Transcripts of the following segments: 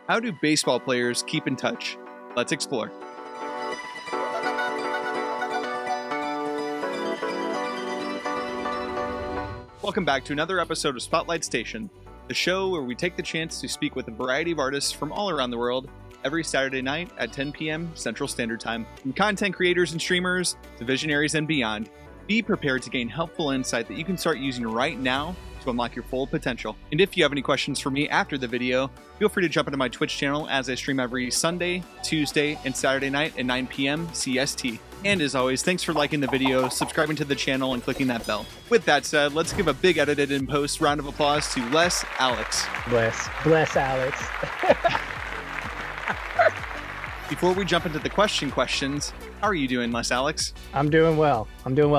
How do baseball players keep in touch? Let's explore. Welcome back to another episode of Spotlight Station, the show where we take the chance to speak with a variety of artists from all around the world every Saturday night at 10 p.m. Central Standard Time. From content creators and streamers to visionaries and beyond, be prepared to gain helpful insight that you can start using right now to unlock your full potential. And if you have any questions for me after the video, feel free to jump into my Twitch channel as I stream every Sunday, Tuesday, and Saturday night at 9 p.m. CST. And as always, thanks for liking the video, subscribing to the channel, and clicking that bell. With that said, let's give a big edited and post round of applause to Les Alex. Bless Alex. Before we jump into the questions, how are you doing, Les Alex? I'm doing well.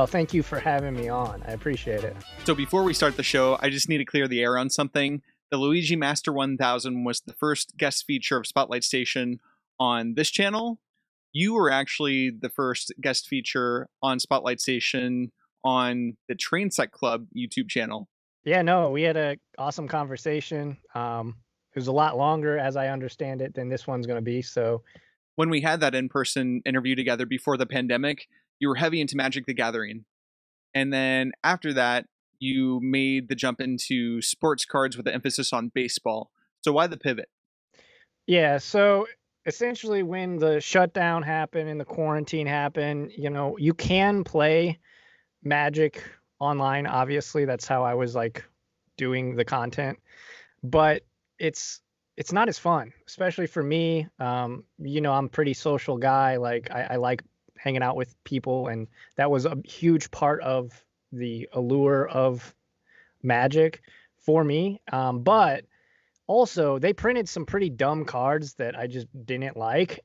Thank you for having me on. I appreciate it. So before we start the show, I just need to clear the air on something. The Luigi Master 1000 was the first guest feature of Spotlight Station on this channel. You were actually the first guest feature on Spotlight Station on the Train Set Club YouTube channel. Yeah, no, we had an awesome conversation. It was a lot longer, as I understand it, than this one's going to be. So when we had that in-person interview together before the pandemic, you were heavy into Magic the Gathering. And then after that, you made the jump into sports cards with an emphasis on baseball. So why the pivot? yeah, so essentially when the shutdown happened and the quarantine happened, you can play Magic online. Obviously, that's how I was like doing the content, but it's not as fun, especially for me. I'm a pretty social guy. Like I like hanging out with people, and that was a huge part of the allure of Magic for me. But also, they printed some pretty dumb cards that I just didn't like.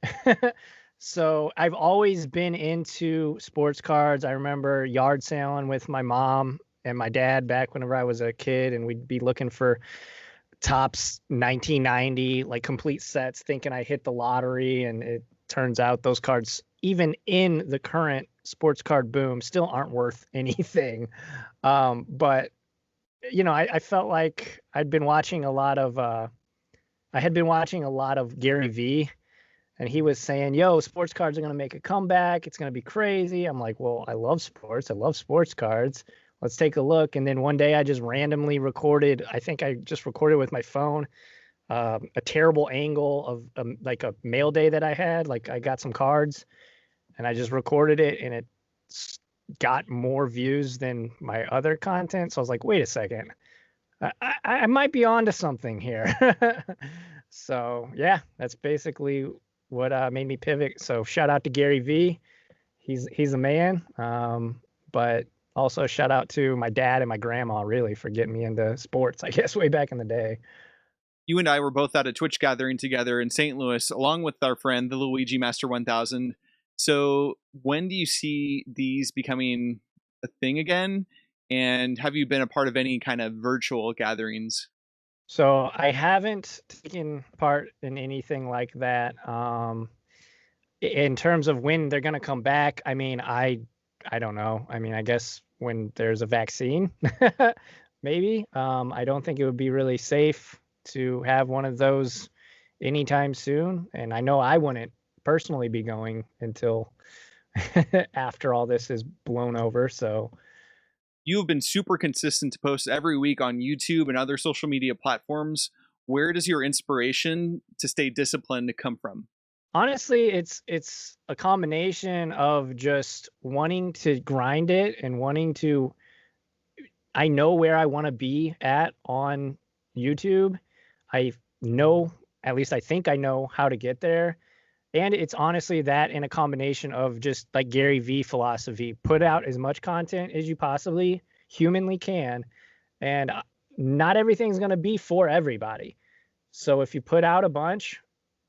So I've always been into sports cards. I remember yard sailing with my mom and my dad back whenever I was a kid, and we'd be looking for Topps 1990, like complete sets, thinking I hit the lottery. And it turns out those cards, even in the current sports card boom, still aren't worth anything. But I felt like I had been watching a lot of Gary Vee, and he was saying, yo, sports cards are going to make a comeback. It's going to be crazy. I'm like, well, I love sports. I love sports cards. Let's take a look. And then one day I just randomly recorded, I think I just recorded with my phone, a terrible angle of like a mail day that I had. Like I got some cards and I just recorded it, and it got more views than my other content. So I was like, wait a second, I might be onto something here. So yeah, that's basically what made me pivot. So shout out to Gary Vee. He's a man. But also shout out to my dad and my grandma, really, for getting me into sports, I guess, way back in the day. You and I were both at a Twitch gathering together in St. Louis, along with our friend, the Luigi Master 1000. So when do you see these becoming a thing again? And have you been a part of any kind of virtual gatherings? So I haven't taken part in anything like that. In terms of when they're going to come back, I mean, I don't know. I mean, I guess when there's a vaccine, maybe. I don't think it would be really safe to have one of those anytime soon. And I know I wouldn't personally be going until after all this is blown over. So You have been super consistent to post every week on YouTube and other social media platforms. Where does your inspiration to stay disciplined come from? honestly, it's a combination of just wanting to grind it and wanting to. I know where I want to be at on YouTube. I know, at least I think I know how to get there. And it's honestly that in a combination of just like Gary Vee philosophy, put out as much content as you possibly humanly can. And not everything's going to be for everybody. So if you put out a bunch,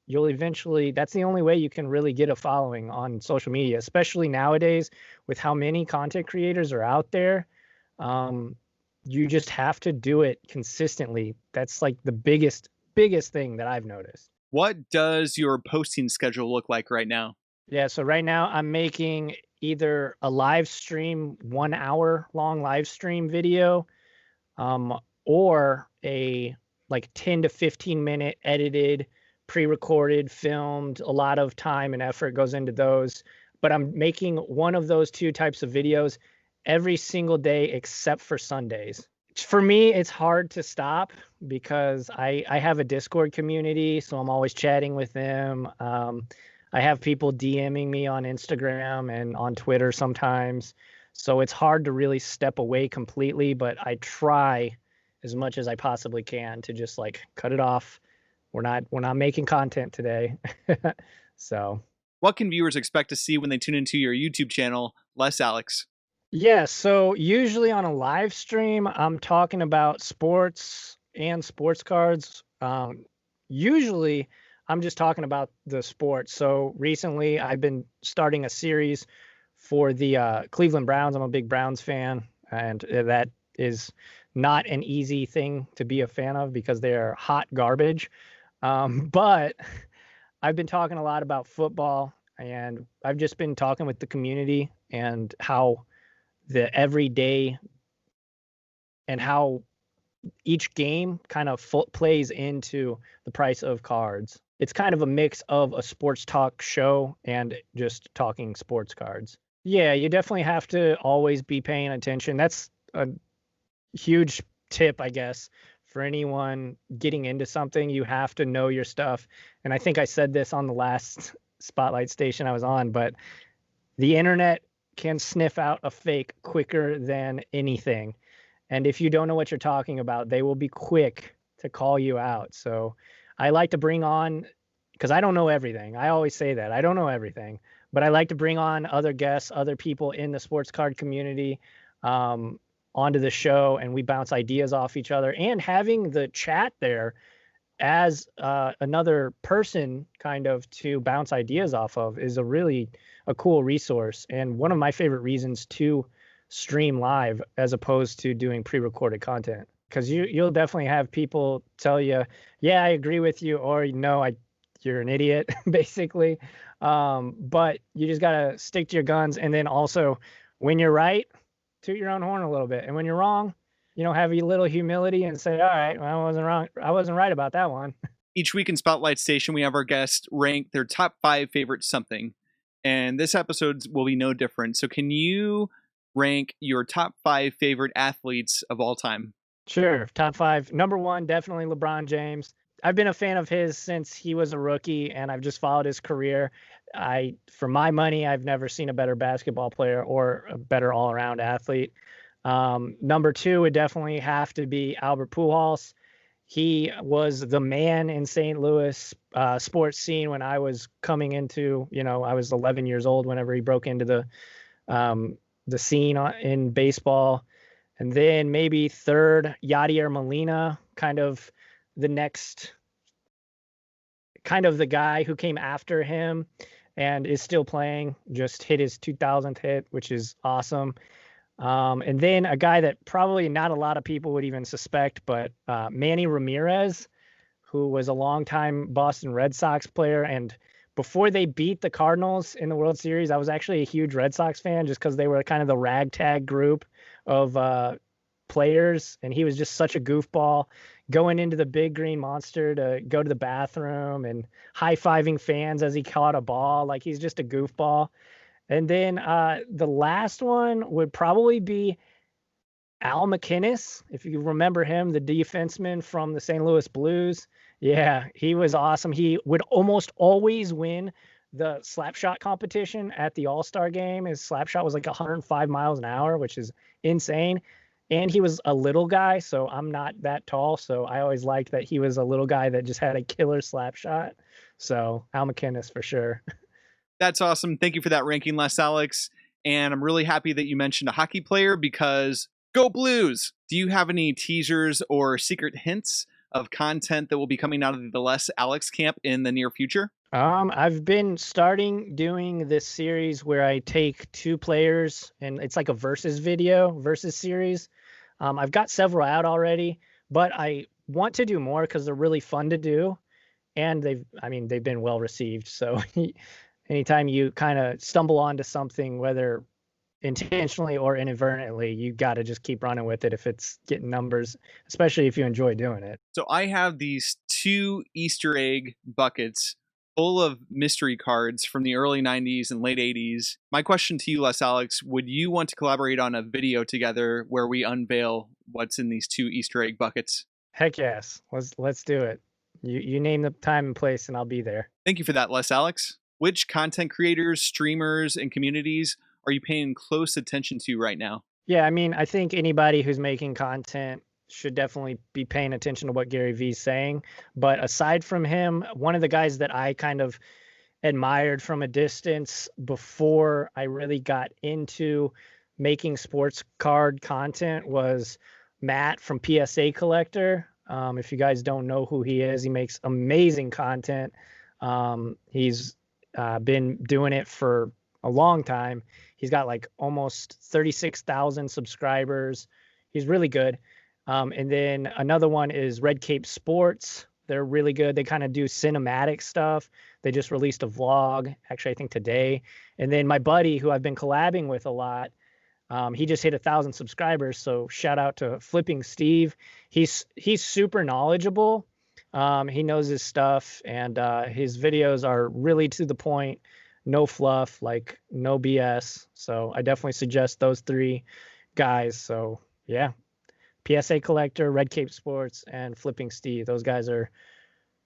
you'll eventually, that's the only way you can really get a following on social media, especially nowadays with how many content creators are out there. You just have to do it consistently. That's like the biggest thing that I've noticed. What does your posting schedule look like right now? Yeah, so right now I'm making either a live stream, 1 hour long live stream video, or a like 10 to 15 minute edited pre-recorded, filmed. A lot of time and effort goes into those. But I'm making one of those two types of videos every single day except for Sundays. For me, it's hard to stop because I have a Discord community, so I'm always chatting with them. I have people DMing me on Instagram and on Twitter sometimes. So it's hard to really step away completely, but I try as much as I possibly can to just like cut it off. We're not making content today. So What can viewers expect to see when they tune into your YouTube channel, Less Alex? yeah, so usually on a live stream, I'm talking about sports and sports cards. Usually, I'm just talking about the sports. So recently, I've been starting a series for the Cleveland Browns. I'm a big Browns fan, and that is not an easy thing to be a fan of because they're hot garbage. But I've been talking a lot about football, and I've just been talking with the community and how the everyday and how each game kind of plays into the price of cards. It's kind of a mix of a sports talk show and just talking sports cards. Yeah, you definitely have to always be paying attention. That's a huge tip, I guess, for anyone getting into something. You have to know your stuff. And I think I said this on the last Spotlight station I was on, but the internet can sniff out a fake quicker than anything. And if you don't know what you're talking about, they will be quick to call you out. So I like to bring on, because I don't know everything. I always say that. I don't know everything. But I like to bring on other guests, other people in the sports card community onto the show, and we bounce ideas off each other. And having the chat there as another person kind of to bounce ideas off of is a cool resource, and one of my favorite reasons to stream live as opposed to doing pre-recorded content, because you'll definitely have people tell you, yeah, I agree with you, or no, you're an idiot basically. But you just gotta stick to your guns, and then also when you're right, toot your own horn a little bit, and when you're wrong, have a little humility and say, all right, well, I wasn't wrong, I wasn't right about that one. Each week in Spotlight Station, we have our guests rank their top 5 favorite something. And this episode will be no different. So can you rank your top 5 favorite athletes of all time? Sure. Top 5. Number 1, definitely LeBron James. I've been a fan of his since he was a rookie, and I've just followed his career. For my money, I've never seen a better basketball player or a better all-around athlete. Number 2 would definitely have to be Albert Pujols. He was the man in St. Louis sports scene when I was coming into, I was 11 years old whenever he broke into the scene in baseball. And then maybe third, Yadier Molina, kind of the guy who came after him and is still playing, just hit his 2000th hit, which is awesome. And then a guy that probably not a lot of people would even suspect, but Manny Ramirez, who was a longtime Boston Red Sox player. And before they beat the Cardinals in the World Series, I was actually a huge Red Sox fan just because they were kind of the ragtag group of players. And he was just such a goofball, going into the big green monster to go to the bathroom and high-fiving fans as he caught a ball. Like, he's just a goofball. And then the last one would probably be Al McInnes, if you remember him, the defenseman from the St. Louis Blues. Yeah, he was awesome. He would almost always win the slap shot competition at the All-Star game. His slap shot was like 105 miles an hour, which is insane. And he was a little guy, so I'm not that tall. So I always liked that he was a little guy that just had a killer slap shot. So Al McInnes for sure. That's awesome. Thank you for that ranking, Les Alex. And I'm really happy that you mentioned a hockey player because go Blues! Do you have any teasers or secret hints of content that will be coming out of the Les Alex camp in the near future? I've been starting doing this series where I take 2 players and it's like a versus series. I've got several out already, but I want to do more because they're really fun to do. And they've been well received. So anytime you kind of stumble onto something, whether intentionally or inadvertently, you got to just keep running with it if it's getting numbers, especially if you enjoy doing it. So I have these 2 Easter egg buckets full of mystery cards from the early 90s and late 80s. My question to you, Les Alex, would you want to collaborate on a video together where we unveil what's in these 2 Easter egg buckets? Heck yes. Let's do it. You name the time and place and I'll be there. Thank you for that, Les Alex. Which content creators, streamers, and communities are you paying close attention to right now? Yeah, I mean, I think anybody who's making content should definitely be paying attention to what Gary Vee's saying. But aside from him, one of the guys that I kind of admired from a distance before I really got into making sports card content was Matt from PSA Collector. If you guys don't know who he is, he makes amazing content. He's been doing it for a long time. He's got like almost 36,000 subscribers. He's really good. And then another one is Red Cape Sports. They're really good. They kind of do cinematic stuff. They just released a vlog, actually, I think today. And then my buddy, who I've been collabing with a lot, he just hit 1,000 subscribers. So shout out to Flipping Steve. He's super knowledgeable. He knows his stuff, and his videos are really to the point, no fluff, like no BS. So I definitely suggest those 3 guys. So yeah, PSA Collector, Red Cape Sports, and Flipping Steve. Those guys are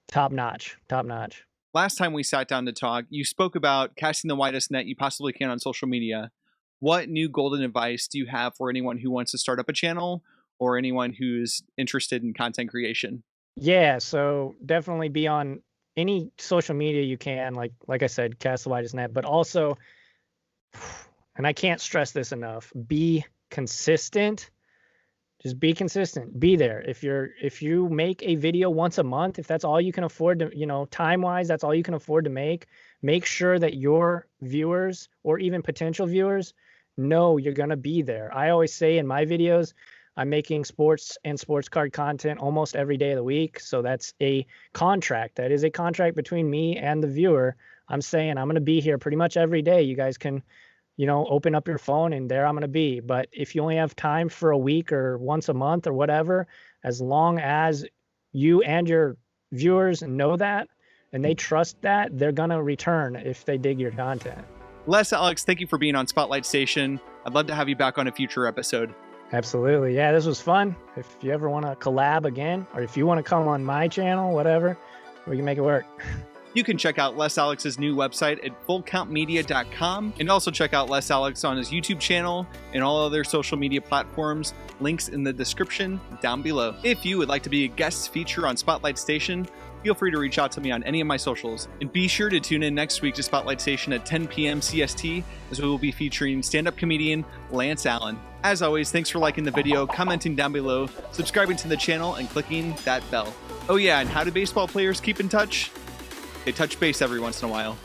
top notch, top notch. Last time we sat down to talk, you spoke about casting the widest net you possibly can on social media. What new golden advice do you have for anyone who wants to start up a channel or anyone who's interested in content creation? Yeah, so definitely be on any social media you can, like I said, cast the widest net, but also, and I can't stress this enough, be consistent. Just be consistent. Be there. If you make a video once a month, if that's all you can afford to, time-wise, that's all you can afford to make sure that your viewers or even potential viewers know you're going to be there. I always say in my videos, I'm making sports and sports card content almost every day of the week. So that's a contract. That is a contract between me and the viewer. I'm saying I'm going to be here pretty much every day. You guys can, open up your phone and there I'm going to be. But if you only have time for a week or once a month or whatever, as long as you and your viewers know that and they trust that, they're going to return if they dig your content. Les Alex, thank you for being on Spotlight Station. I'd love to have you back on a future episode. Absolutely. Yeah, this was fun. If you ever want to collab again, or if you want to come on my channel, whatever, we can make it work. You can check out Les Alex's new website at fullcountmedia.com and also check out Les Alex on his YouTube channel and all other social media platforms. Links in the description down below. If you would like to be a guest feature on Spotlight Station, feel free to reach out to me on any of my socials. And be sure to tune in next week to Spotlight Station at 10 p.m. CST, as we will be featuring stand-up comedian Lance Allen. As always, thanks for liking the video, commenting down below, subscribing to the channel, and clicking that bell. Oh yeah, and how do baseball players keep in touch? They touch base every once in a while.